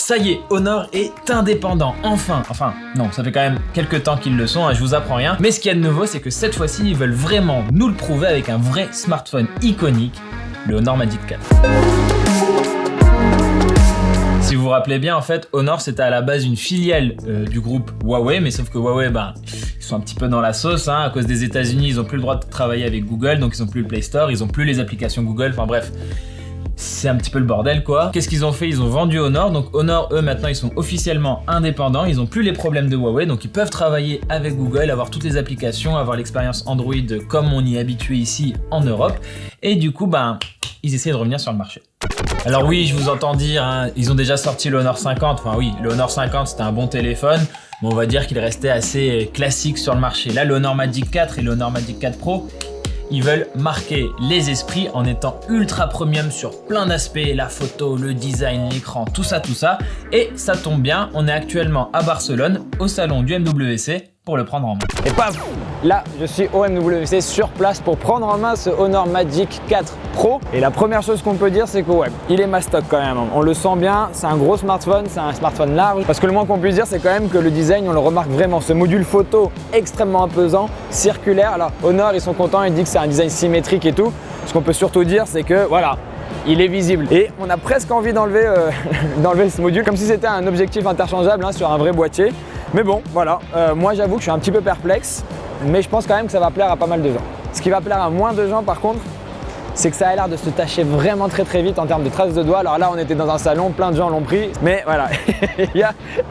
Ça y est, Honor est indépendant, enfin, non, ça fait quand même quelques temps qu'ils le sont, hein, je vous apprends rien, mais ce qu'il y a de nouveau, c'est que cette fois-ci, ils veulent vraiment nous le prouver avec un vrai smartphone iconique, le Honor Magic 4. Si vous vous rappelez bien, en fait, Honor c'était à la base une filiale du groupe Huawei, mais sauf que Huawei, ils sont un petit peu dans la sauce, hein, à cause des États-Unis, ils ont plus le droit de travailler avec Google, donc ils ont plus le Play Store, ils ont plus les applications Google, enfin bref. C'est un petit peu le bordel quoi. Qu'est-ce qu'ils ont fait? Ils ont vendu Honor, donc Honor eux maintenant ils sont officiellement indépendants, ils ont plus les problèmes de Huawei, donc ils peuvent travailler avec Google, avoir toutes les applications, avoir l'expérience Android comme on y est habitué ici en Europe, et du coup ils essaient de revenir sur le marché. Alors oui, je vous entends dire, hein, ils ont déjà sorti le Honor 50, enfin oui, le Honor 50 c'était un bon téléphone, mais on va dire qu'il restait assez classique sur le marché. Là le Honor Magic 4 et le Honor Magic 4 Pro, ils veulent marquer les esprits en étant ultra premium sur plein d'aspects, la photo, le design, l'écran, tout ça. Et ça tombe bien, on est actuellement à Barcelone, au salon du MWC, pour le prendre en main. Et paf, là je suis au MWC sur place pour prendre en main ce Honor Magic 4 Pro. Et la première chose qu'on peut dire, c'est que ouais, il est mastoc quand même. On le sent bien, c'est un gros smartphone, c'est un smartphone large. Parce que le moins qu'on puisse dire, c'est quand même que le design, on le remarque vraiment. Ce module photo extrêmement imposant, circulaire. Alors Honor, ils sont contents, ils disent que c'est un design symétrique et tout. Ce qu'on peut surtout dire, c'est que voilà, il est visible. Et on a presque envie d'enlever ce module, comme si c'était un objectif interchangeable hein, sur un vrai boîtier. Mais bon, voilà, moi j'avoue que je suis un petit peu perplexe, mais je pense quand même que ça va plaire à pas mal de gens. Ce qui va plaire à moins de gens par contre, c'est que ça a l'air de se tacher vraiment très vite en termes de traces de doigts. Alors là, on était dans un salon, plein de gens l'ont pris, mais voilà, il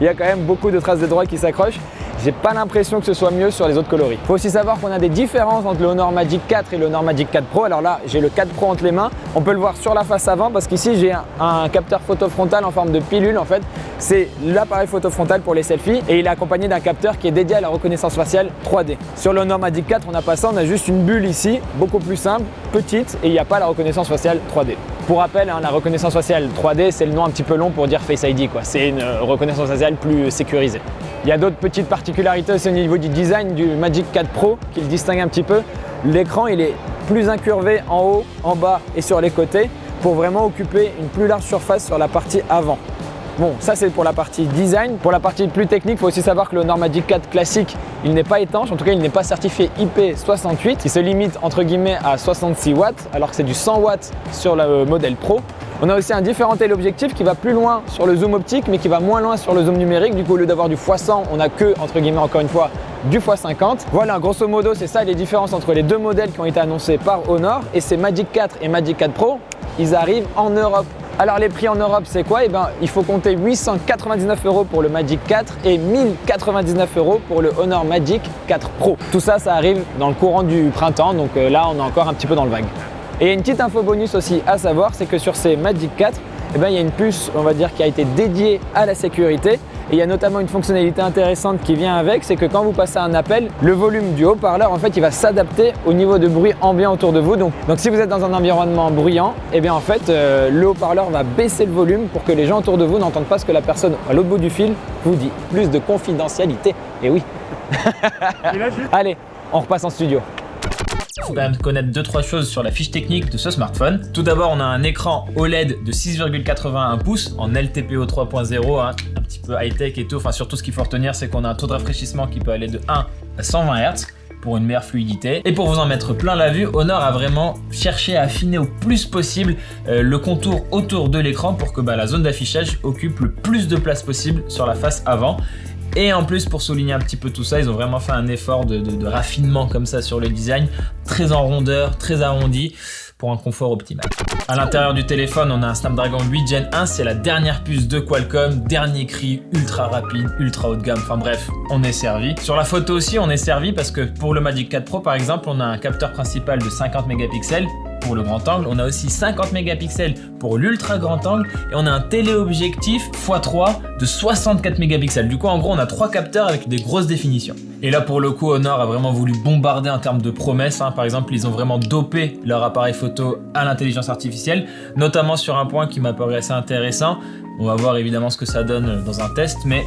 y a quand même beaucoup de traces de doigts qui s'accrochent. J'ai pas l'impression que ce soit mieux sur les autres coloris. Il faut aussi savoir qu'on a des différences entre le Honor Magic 4 et le Honor Magic 4 Pro. Alors là, j'ai le 4 Pro entre les mains. On peut le voir sur la face avant parce qu'ici, j'ai un capteur photo frontal en forme de pilule. En fait, c'est l'appareil photo frontal pour les selfies et il est accompagné d'un capteur qui est dédié à la reconnaissance faciale 3D. Sur le Honor Magic 4, on n'a pas ça, on a juste une bulle ici, beaucoup plus simple, petite, et il n'y a pas la reconnaissance faciale 3D. Pour rappel, hein, la reconnaissance faciale 3D, c'est le nom un petit peu long pour dire Face ID, quoi. C'est une reconnaissance faciale plus sécurisée. Il y a d'autres petites particularités aussi au niveau du design du Magic 4 Pro qui le distingue un petit peu. L'écran, il est plus incurvé en haut, en bas et sur les côtés pour vraiment occuper une plus large surface sur la partie avant. Bon, ça c'est pour la partie design. Pour la partie plus technique, il faut aussi savoir que le Honor Magic 4 classique, il n'est pas étanche. En tout cas, il n'est pas certifié IP68. Il se limite entre guillemets à 66 watts, alors que c'est du 100 watts sur le modèle Pro. On a aussi un différent téléobjectif qui va plus loin sur le zoom optique, mais qui va moins loin sur le zoom numérique. Du coup, au lieu d'avoir du x100, on n'a que, entre guillemets, encore une fois, du x50. Voilà, grosso modo, c'est ça les différences entre les deux modèles qui ont été annoncés par Honor. Et ces Magic 4 et Magic 4 Pro, ils arrivent en Europe. Alors les prix en Europe, c'est quoi? Il faut compter 899 € pour le Magic 4 et 1099 € pour le Honor Magic 4 Pro. Tout ça, ça arrive dans le courant du printemps, donc là, on est encore un petit peu dans le vague. Et il y a une petite info bonus aussi à savoir, c'est que sur ces Magic 4, il y a une puce, on va dire, qui a été dédiée à la sécurité. Et il y a notamment une fonctionnalité intéressante qui vient avec, c'est que quand vous passez un appel, le volume du haut-parleur, en fait, il va s'adapter au niveau de bruit ambiant autour de vous. Donc si vous êtes dans un environnement bruyant, en fait, le haut-parleur va baisser le volume pour que les gens autour de vous n'entendent pas ce que la personne à l'autre bout du fil vous dit. Plus de confidentialité. Et oui. Allez, on repasse en studio. Il faut quand même connaître 2-3 choses sur la fiche technique de ce smartphone. Tout d'abord, on a un écran OLED de 6,81 pouces en LTPO 3.0, hein, un petit peu high-tech et tout. Enfin, surtout, ce qu'il faut retenir, c'est qu'on a un taux de rafraîchissement qui peut aller de 1 à 120 Hz pour une meilleure fluidité. Et pour vous en mettre plein la vue, Honor a vraiment cherché à affiner au plus possible le contour autour de l'écran pour que la zone d'affichage occupe le plus de place possible sur la face avant. Et en plus, pour souligner un petit peu tout ça, ils ont vraiment fait un effort de raffinement comme ça sur le design, très en rondeur, très arrondi, pour un confort optimal. À l'intérieur du téléphone, on a un Snapdragon 8 Gen 1, c'est la dernière puce de Qualcomm, dernier cri, ultra rapide, ultra haut de gamme, enfin bref, on est servi. Sur la photo aussi, on est servi parce que pour le Magic 4 Pro par exemple, on a un capteur principal de 50 mégapixels, pour le grand angle, on a aussi 50 mégapixels pour l'ultra grand angle et on a un téléobjectif x3 de 64 mégapixels. Du coup, en gros, on a 3 capteurs avec des grosses définitions. Et là, pour le coup, Honor a vraiment voulu bombarder en termes de promesses. Par exemple, ils ont vraiment dopé leur appareil photo à l'intelligence artificielle, notamment sur un point qui m'a paru assez intéressant. On va voir évidemment ce que ça donne dans un test, mais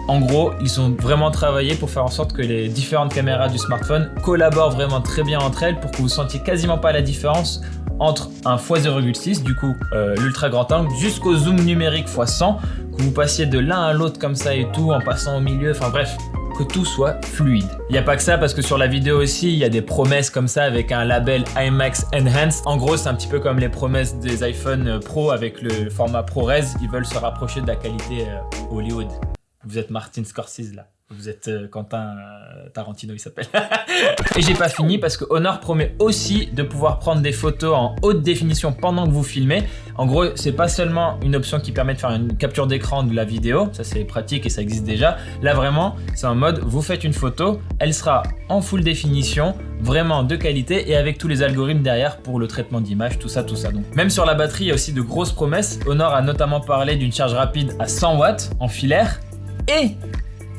en gros, ils ont vraiment travaillé pour faire en sorte que les différentes caméras du smartphone collaborent vraiment très bien entre elles pour que vous sentiez quasiment pas la différence entre un x0,6, du coup l'ultra grand angle, jusqu'au zoom numérique x100, que que vous passiez de l'un à l'autre comme ça et tout, en passant au milieu, enfin bref, que tout soit fluide. Il n'y a pas que ça, parce que sur la vidéo aussi, il y a des promesses comme ça avec un label IMAX Enhanced. En gros, c'est un petit peu comme les promesses des iPhone Pro avec le format ProRes. Ils veulent se rapprocher de la qualité Hollywood. Vous êtes Martin Scorsese là. Vous êtes Quentin Tarantino, il s'appelle. Et j'ai pas fini parce que Honor promet aussi de pouvoir prendre des photos en haute définition pendant que vous filmez. En gros, c'est pas seulement une option qui permet de faire une capture d'écran de la vidéo, ça c'est pratique et ça existe déjà. Là vraiment, c'est en mode vous faites une photo, elle sera en full définition, vraiment de qualité et avec tous les algorithmes derrière pour le traitement d'image, tout ça. Donc même sur la batterie, il y a aussi de grosses promesses. Honor a notamment parlé d'une charge rapide à 100 watts en filaire et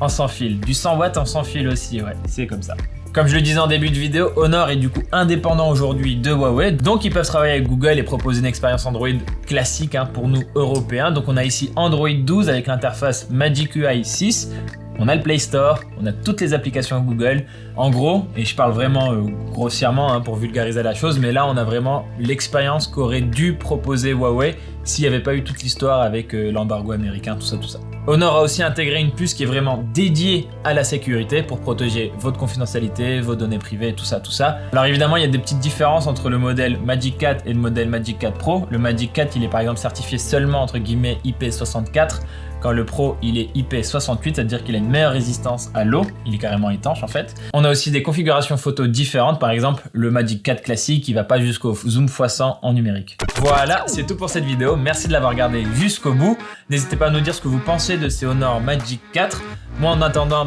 en sans fil, du 100 watts en sans fil aussi, ouais, c'est comme ça. Comme je le disais en début de vidéo, Honor est du coup indépendant aujourd'hui de Huawei, donc ils peuvent travailler avec Google et proposer une expérience Android classique pour nous Européens. Donc on a ici Android 12 avec l'interface Magic UI 6, on a le Play Store, on a toutes les applications Google. En gros, et je parle vraiment grossièrement pour vulgariser la chose, mais là on a vraiment l'expérience qu'aurait dû proposer Huawei s'il n'y avait pas eu toute l'histoire avec l'embargo américain, tout ça. Honor a aussi intégré une puce qui est vraiment dédiée à la sécurité pour protéger votre confidentialité, vos données privées, tout ça. Alors évidemment, il y a des petites différences entre le modèle Magic 4 et le modèle Magic 4 Pro. Le Magic 4, il est par exemple certifié seulement entre guillemets IP64, quand le Pro, il est IP68, c'est-à-dire qu'il a une meilleure résistance à l'eau, il est carrément étanche en fait. On a aussi des configurations photos différentes, par exemple le Magic 4 classique, il va pas jusqu'au zoom x100 en numérique. Voilà, c'est tout pour cette vidéo, merci de l'avoir regardé jusqu'au bout. N'hésitez pas à nous dire ce que vous pensez de ces Honor Magic 4. Moi en attendant,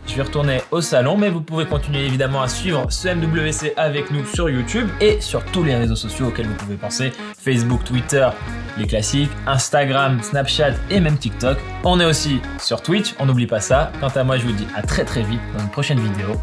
je vais retourner au salon, mais vous pouvez continuer évidemment à suivre ce MWC avec nous sur YouTube et sur tous les réseaux sociaux auxquels vous pouvez penser, Facebook, Twitter, les classiques, Instagram, Snapchat et même TikTok. On est aussi sur Twitch, on n'oublie pas ça. Quant à moi, je vous dis à très vite dans une prochaine vidéo.